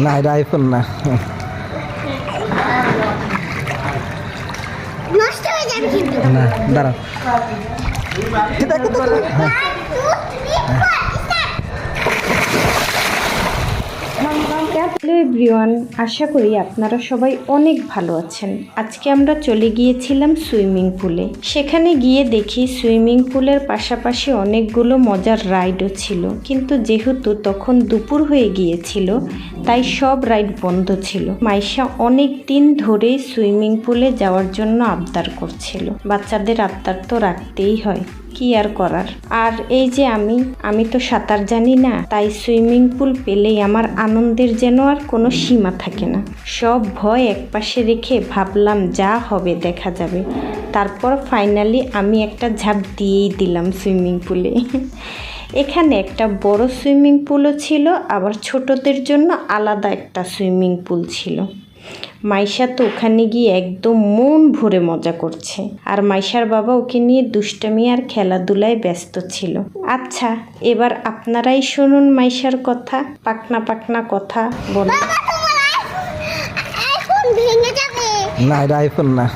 না এটা আইফোন না। নষ্ট হয়ে যাবে কিন্তু। না দাঁড়াও। হ্যালো এভরিওয়ান, আশা করি আপনারা সবাই অনেক ভালো আছেন। আজকে আমরা চলে গিয়েছিলাম সুইমিং পুলে। সেখানে গিয়ে দেখি সুইমিং পুলের পাশাপাশি অনেকগুলো মজার রাইডও ছিল, কিন্তু যেহেতু তখন দুপুর হয়ে গিয়েছিল তাই সব রাইড বন্ধ ছিল। মাইশা অনেক দিন ধরে সুইমিং পুলে যাওয়ার জন্য আবদার করছিল। বাচ্চাদের আবদার তো রাখতেই হয়, কি আর করার। আর এই যে আমি তো সাঁতার জানি না, তাই সুইমিং পুল পেলেই আমার আনন্দের যেন আর কোনো সীমা থাকে না। সব ভয় একপাশে রেখে ভাবলাম যা হবে দেখা যাবে। তারপর ফাইনালি আমি একটা ঝাঁপ দিয়েই দিলাম সুইমিং পুলে। এখানে একটা বড় সুইমিং পুলও ছিল, আবার ছোটদের জন্য আলাদা একটা সুইমিং পুল ছিল। মাইশা তো ওখানে গিয়ে একদম মন ভরে মজা করছে, আর মাইশার বাবা ওকে নিয়ে দুষ্টামি আর খেলাধুলায় ব্যস্ত ছিল। আচ্ছা, এবার আপনারাই শুনুন মাইশার কথা, পাকনা পাকনা কথা বল। আইফোন ভেঙে যাবে। না এটা আইফোন না।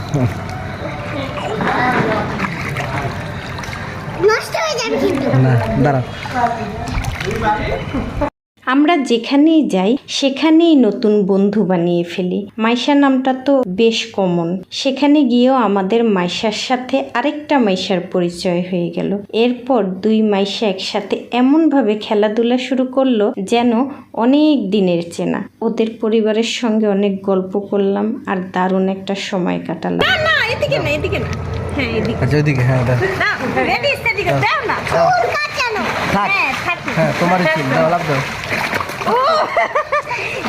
নষ্ট হয়ে যাবে কিন্তু। না দাঁড়াও। আমরা যেখানেই যাই সেখানেই নতুন বন্ধু বানিয়ে ফেলি। মাইশা নামটা তো বেশ কমন। সেখানে গিয়েও আমাদের মাইশার সাথে আরেকটা মাইশার পরিচয় হয়ে গেল। এরপর দুই মাইশা একসাথে এমনভাবে খেলাধুলা শুরু করলো যেন অনেক দিনের চেনা। ওদের পরিবারের সঙ্গে অনেক গল্প করলাম আর দারুণ একটা সময় কাটালাম। না এদিকে না, এদিকে না। হ্যাঁ এদিকে। আচ্ছা ওইদিকে, হ্যাঁ দাও। না রেডি সেদিকে দাও না। চুল কাটানো। থাক। হ্যাঁ থাক। হ্যাঁ তোমার ইচ্ছে, দাও লাভ দাও।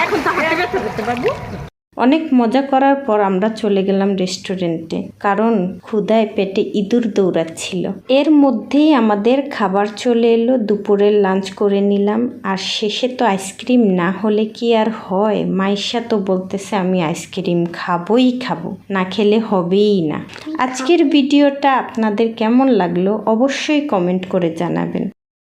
এখন তো হাতে ব্যথা করতে পারবো। অনেক মজা করার পর আমরা চলে গেলাম রেস্টুরেন্টে, কারণ ক্ষুধায় পেটে ইঁদুর দৌড়াচ্ছিল। এর মধ্যেই আমাদের খাবার চলে এলো। দুপুরের লাঞ্চ করে নিলাম, আর শেষে তো আইসক্রিম না হলে কি আর হয়। মাইশা তো বলতেছে আমি আইসক্রিম খাবোই খাবো, না খেলে হবেই না। আজকের ভিডিওটা আপনাদের কেমন লাগলো অবশ্যই কমেন্ট করে জানাবেন।